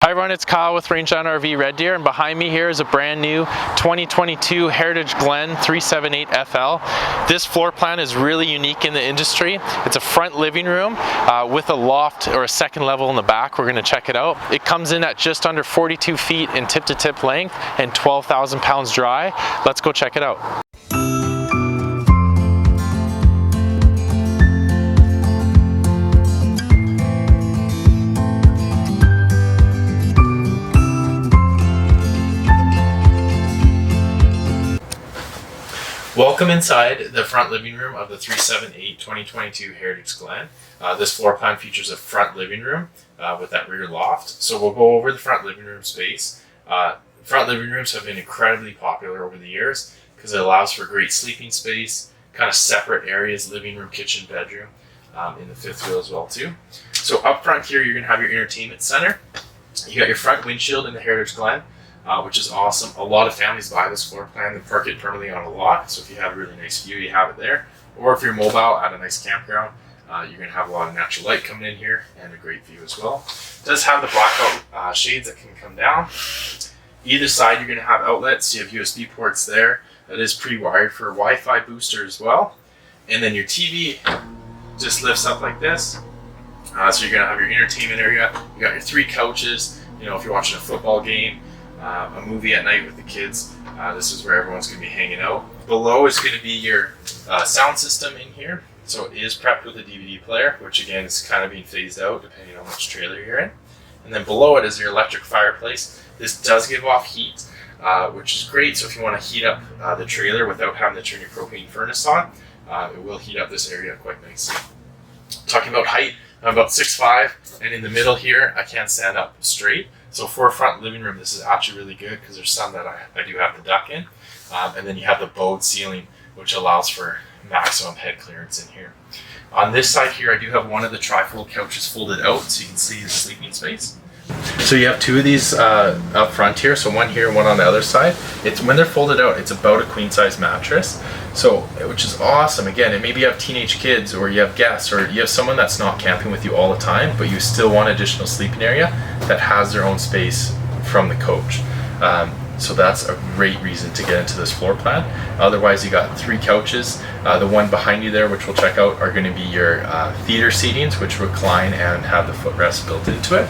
Hi everyone, it's Kyle with Rangeland RV Red Deer, and behind me here is a brand new 2022 Heritage Glen 378 FL. This floor plan is really unique in the industry. It's a front living room with a loft or a second level in the back. We're going to check it out. It comes in at just under 42 feet in tip-to-tip length and 12,000 pounds dry. Let's go check it out. Welcome inside the front living room of the 378 2022 Heritage Glen. This floor plan features a front living room with that rear loft. So we'll go over the front living room space. Front living rooms have been incredibly popular over the years because it allows for great sleeping space, kind of separate areas, living room, kitchen, bedroom, in the fifth wheel as well too. So up front here, you're going to have your entertainment center. You got your front windshield in the Heritage Glen, which is awesome. A lot of families buy this floor plan and park it permanently on a lot. So if you have a really nice view, you have it there. Or if you're mobile at a nice campground, you're going to have a lot of natural light coming in here and a great view as well. It does have the blackout shades that can come down. Either side, you're going to have outlets. You have USB ports there. That is pre-wired for a Wi-Fi booster as well. And then your TV just lifts up like this. So you're going to have your entertainment area. You got your 3 couches. You know, if you're watching a football game, a movie at night with the kids, this is where everyone's going to be hanging out. Below is going to be your sound system in here. So it is prepped with a DVD player, which again is kind of being phased out depending on which trailer you're in. And then below it is your electric fireplace. This does give off heat, which is great. So if you want to heat up the trailer without having to turn your propane furnace on, it will heat up this area quite nicely. Talking about height, I'm about 6'5", and in the middle here, I can't stand up straight. So for a front living room, this is actually really good because there's some that I do have to duck in. And then you have the bowed ceiling, which allows for maximum head clearance in here. On this side here, I do have one of the trifold couches folded out so you can see the sleeping space. So you have 2 of these up front here, so one here and one on the other side. When they're folded out, it's about a queen size mattress, so which is awesome. Again, and maybe you have teenage kids, or you have guests, or you have someone that's not camping with you all the time, but you still want additional sleeping area that has their own space from the coach. So that's a great reason to get into this floor plan. Otherwise, you got 3 couches. The one behind you there, which we'll check out, are going to be your theater seatings, which recline and have the footrest built into it.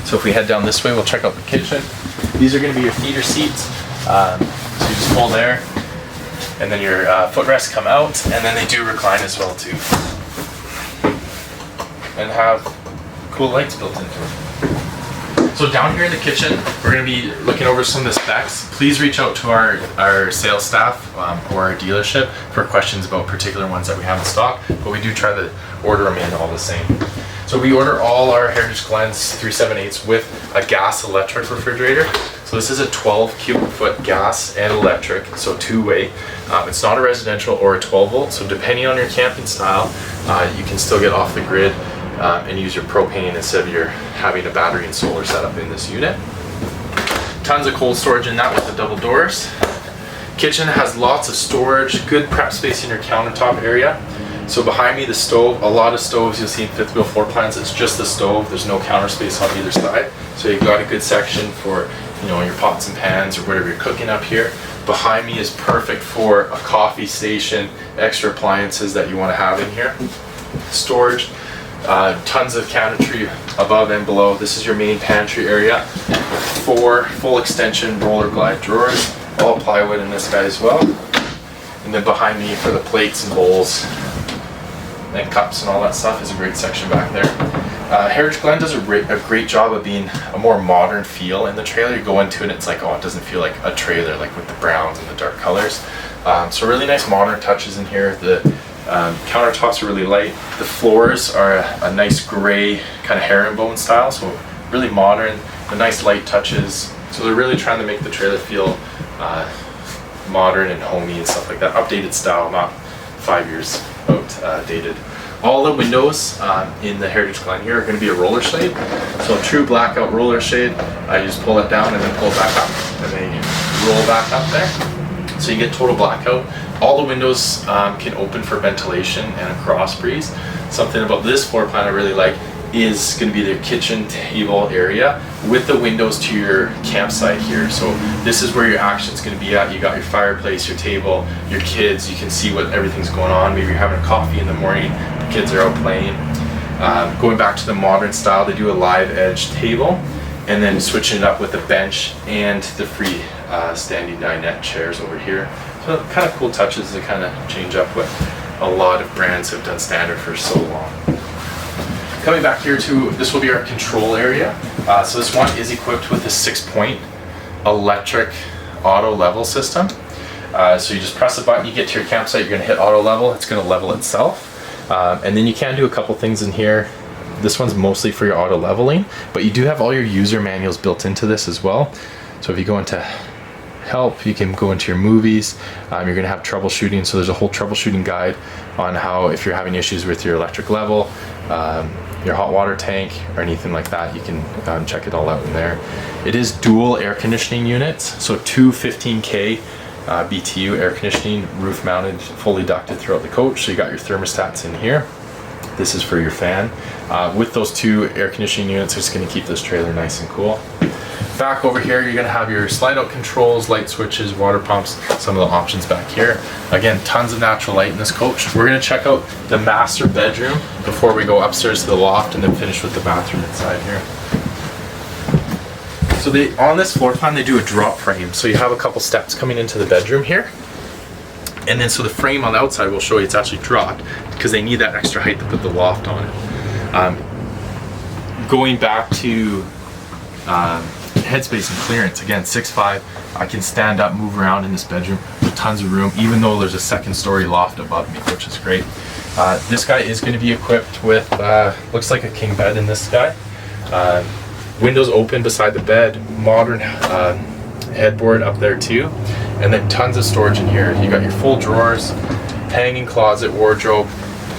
So if we head down this way, we'll check out the kitchen. These are going to be your theater seats. So you just pull there, and then your footrests come out, and then they do recline as well too. And have cool lights built into it. So down here in the kitchen, we're going to be looking over some of the specs. Please reach out to our sales staff or our dealership for questions about particular ones that we have in stock, but we do try to order them in all the same. So we order all our Heritage Glens 378s with a gas electric refrigerator. So this is a 12 cubic foot gas and electric, so 2-way. It's not a residential or a 12 volt, so depending on your camping style, you can still get off the grid and use your propane instead of your having a battery and solar setup in this unit. Tons of cold storage in that with the double doors. Kitchen has lots of storage, good prep space in your countertop area. So behind me, the stove, a lot of stoves you'll see in fifth wheel floor plans, it's just the stove, there's no counter space on either side. So you've got a good section for, you know, your pots and pans or whatever you're cooking up here. Behind me is perfect for a coffee station, extra appliances that you want to have in here. Storage, tons of cabinetry above and below. This is your main pantry area. 4 full extension roller glide drawers, all plywood in this guy as well. And then behind me for the plates and bowls and cups and all that stuff is a great section back there. Heritage Glen does a great job of being a more modern feel in the trailer. You go into it and it's like, oh, it doesn't feel like a trailer, like with the browns and the dark colors. So really nice modern touches in here. The countertops are really light. The floors are a nice gray kind of herringbone style, so really modern. The nice light touches. So they're really trying to make the trailer feel modern and homey and stuff like that. Updated style, not 5 years outdated. All the windows in the Heritage Glen here are going to be a roller shade. So a true blackout roller shade. You just pull it down and then pull it back up, and they roll back up there. So you get total blackout. All the windows can open for ventilation and a cross breeze. Something about this floor plan I really like is going to be the kitchen table area with the windows to your campsite here. So this is where your action's going to be at. You got your fireplace, your table, your kids. You can see what everything's going on. Maybe you're having a coffee in the morning, the kids are out playing. Going back to the modern style, they do a live edge table, and then switching it up with a bench and the free standing dinette chairs over here. So kind of cool touches to kind of change up what a lot of brands have done standard for so long. Coming back here to, this will be our control area. So this one is equipped with a 6-point electric auto level system. So you just press a button, you get to your campsite, you're going to hit auto level, it's going to level itself. And then you can do a couple things in here. This one's mostly for your auto leveling, but you do have all your user manuals built into this as well. So if you go into help, you can go into your movies. You're going to have troubleshooting, so there's a whole troubleshooting guide on how, if you're having issues with your electric level, your hot water tank, or anything like that, you can check it all out in there. It is dual air conditioning units, so two 15K BTU air conditioning, roof mounted, fully ducted throughout the coach. So you got your thermostats in here. This is for your fan. With those two air conditioning units, it's going to keep this trailer nice and cool. Back over here, you're going to have your slide out controls, light switches, water pumps, some of the options back here. Again, tons of natural light in this coach. We're going to check out the master bedroom before we go upstairs to the loft and then finish with the bathroom inside here. So on this floor plan, they do a drop frame. So you have a couple steps coming into the bedroom here. And then so the frame on the outside will show you it's actually dropped because they need that extra height to put the loft on it. Going back to headspace and clearance, again 6'5", I can stand up, move around in this bedroom with tons of room, even though there's a second story loft above me, which is great. This guy is going to be equipped with looks like a king bed in this guy. Windows open beside the bed, modern headboard up there too, and then tons of storage in here. You got your full drawers, hanging closet, wardrobe,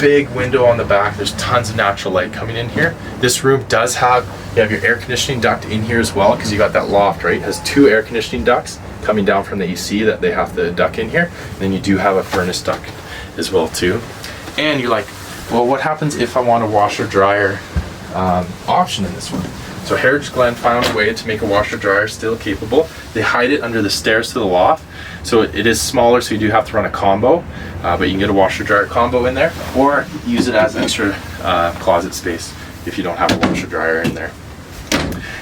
big window on the back. There's tons of natural light coming in here. This room does have, you have your air conditioning duct in here as well, because you got that loft, right? It has two air conditioning ducts coming down from the AC that they have to duct in here. And then you do have a furnace duct as well too. And you're like, well, what happens if I want a washer dryer option in this one? So Heritage Glen found a way to make a washer dryer still capable. They hide it under the stairs to the loft. So it is smaller, so you do have to run a combo, but you can get a washer dryer combo in there, or use it as extra closet space if you don't have a washer dryer in there.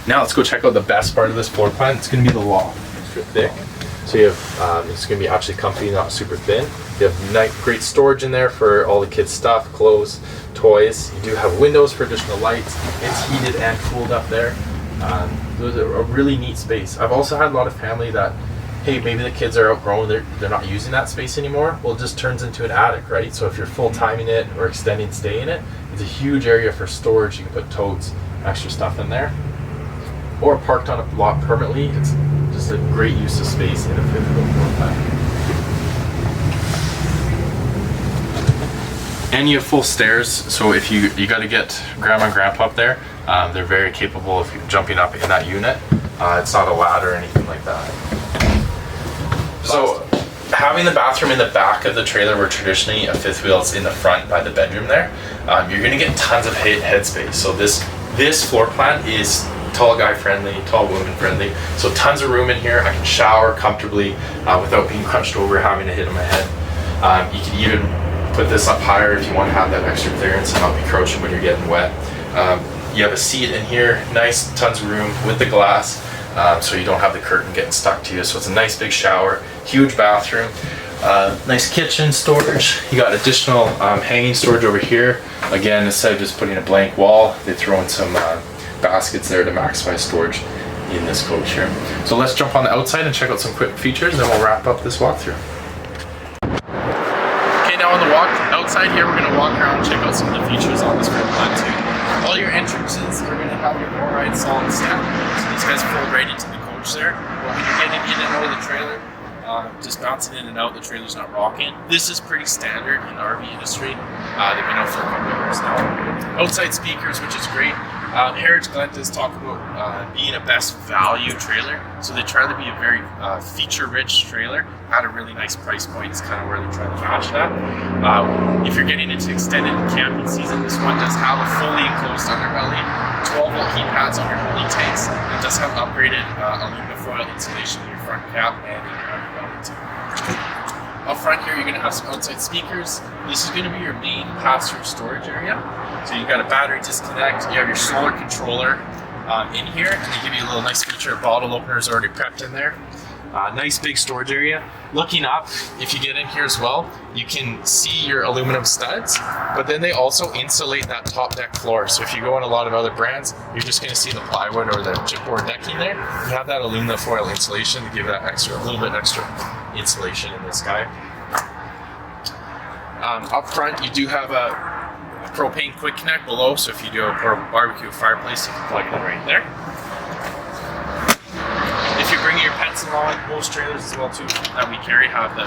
Now let's go check out the best part of this floor plan. It's going to be the loft. Extra thick. So you have, it's going to be actually comfy, not super thin. You have great storage in there for all the kids' stuff, clothes, toys. You do have windows for additional lights. It's heated and cooled up there. Those are a really neat space. I've also had a lot of family that, hey, maybe the kids are outgrown, they're not using that space anymore. Well, it just turns into an attic, right? So if you're full-timing it or extending stay in it, it's a huge area for storage. You can put totes, extra stuff in there. Or parked on a lot permanently, it's just a great use of space in a fifth wheel floor plan. And you have full stairs, so if you got to get grandma and grandpa up there, they're very capable of jumping up in that unit. It's not a ladder or anything like that. So having the bathroom in the back of the trailer, where traditionally a fifth wheel is in the front by the bedroom there, you're going to get tons of head space. So this floor plan is tall guy friendly, tall woman friendly. So tons of room in here. I can shower comfortably without being crunched over, having a hit on my head. You can even put this up higher if you want to have that extra clearance and not be crouching when you're getting wet. You have a seat in here, nice, tons of room with the glass, so you don't have the curtain getting stuck to you. So it's a nice big shower, huge bathroom, nice kitchen storage. You got additional hanging storage over here. Again, instead of just putting a blank wall, they throw in some baskets there to maximize storage in this coach here. So let's jump on the outside and check out some quick features, and then we'll wrap up this walkthrough. Now on the walk outside here, we're going to walk around and check out some of the features on this floor plan too. All your entrances are going to have your chloride solid step. So these guys fold right into the coach there. When you're getting in and out of the trailer, just bouncing in and out, the trailer's not rocking. This is pretty standard in the RV industry. They've been out for a couple of years now. Outside speakers, which is great. Heritage Glen does talk about being a best value trailer, so they try to be a very feature-rich trailer at a really nice price point. It's kind of where they're trying to match that. If you're getting into extended camping season, this one does have a fully enclosed underbelly, 12-volt heat pads on your holding tanks. It does have upgraded aluminum foil insulation in your front cap and in your underbelly too. Up front here, you're going to have some outside speakers. This is going to be your main pass-through storage area. So you've got a battery disconnect, you have your solar controller in here, and they give you a little nice feature of bottle openers already prepped in there. Nice big storage area. Looking up, if you get in here as well, you can see your aluminum studs, but then they also insulate that top deck floor. So if you go in a lot of other brands, you're just going to see the plywood or the chipboard decking there. You have that aluminum foil insulation to give that extra, a little bit extra insulation in this guy. Up front, you do have a propane quick connect below, so if you do a portable barbecue fireplace, you can plug it in right there. If you're bringing your pets along, most trailers as well too that we carry have the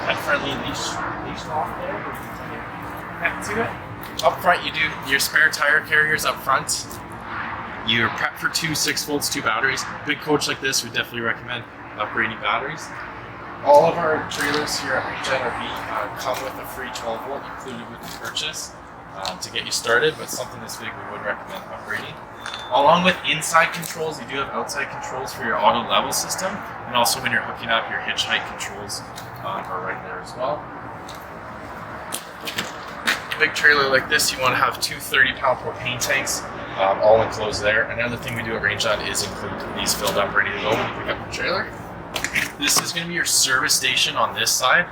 pet-friendly leash loft there. Back to it. Up front, you do your spare tire carriers up front. You're prepped for 2 6-volts, 2 batteries. Big coach like this, we definitely recommend upgrading batteries. All of our trailers here at Rangeland RV come with a free 12-volt included with the purchase to get you started, but something this big we would recommend upgrading. Along with inside controls, you do have outside controls for your auto level system, and also when you're hooking up, your hitch height controls are right there as well. Big trailer like this, you want to have 2 30-pound propane tanks, all enclosed there. Another thing we do at Rangeland is include these filled up, ready to go when you pick up the trailer. This is going to be your service station on this side.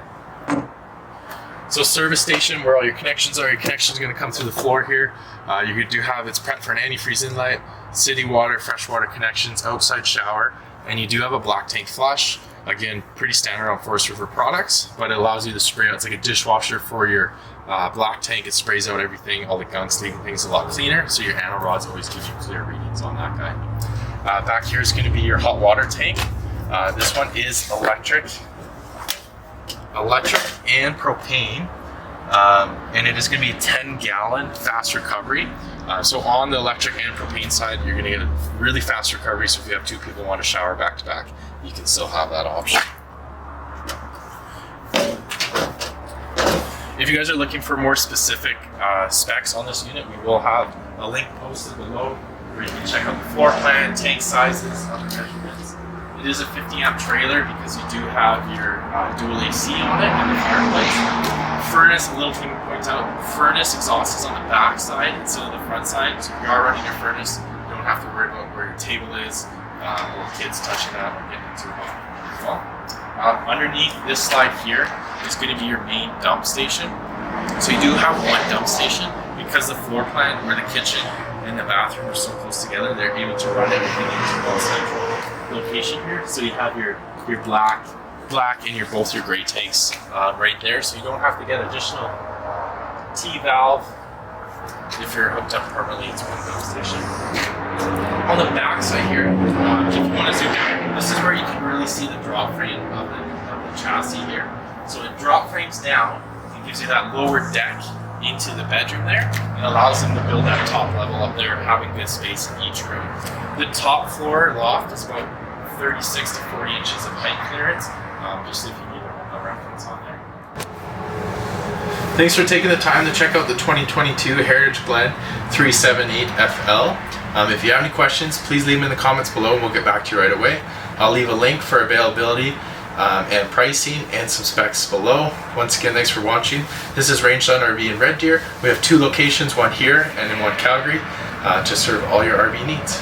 So service station, where all your connections are, your connections are going to come through the floor here. You do have, it's prepped for an antifreeze inlet, city water, freshwater connections, outside shower, and you do have a black tank flush. Again, pretty standard on Forest River products, but it allows you to spray out. It's like a dishwasher for your black tank. It sprays out everything, all the gunk, leaving things a lot cleaner. So your anno rods always give you clear readings on that guy. Back here is going to be your hot water tank. This one is electric and propane, and it is going to be 10-gallon fast recovery. So on the electric and propane side, you're going to get a really fast recovery. So if you have 2 people who want to shower back to back, you can still have that option. If you guys are looking for more specific specs on this unit, we will have a link posted below where you can check out the floor plan, tank sizes, other measurements. It is a 50-amp trailer because you do have your dual AC on it and the fireplace. Furnace, a little thing to point out, furnace exhaust is on the back side instead of the front side. So if you are running your furnace, you don't have to worry about where your table is, or kids touching that or getting too hot as well. Underneath this slide here is going to be your main dump station. So you do have one dump station because the floor plan where the kitchen and the bathroom are so close together, they're able to run everything into one central location here. So you have your black and both your gray tanks right there. So you don't have to get additional T-valve if you're hooked up permanently. It's one dump station. On the back side here, if you want to zoom in, this is where you can really see the drop frame of the chassis here. So it drop frames down and gives you that lower deck into the bedroom there, and allows them to build that top level up there, having good space in each room. The top floor loft is about 36 to 40 inches of height clearance, just if you need a reference on there. Thanks for taking the time to check out the 2022 Heritage Glen 378FL. If you have any questions, please leave them in the comments below and we'll get back to you right away. I'll leave a link for availability and pricing and some specs below. Once again, thanks for watching. This is Rangeland RV in Red Deer. We have 2 locations, one here and in one Calgary, to serve all your RV needs.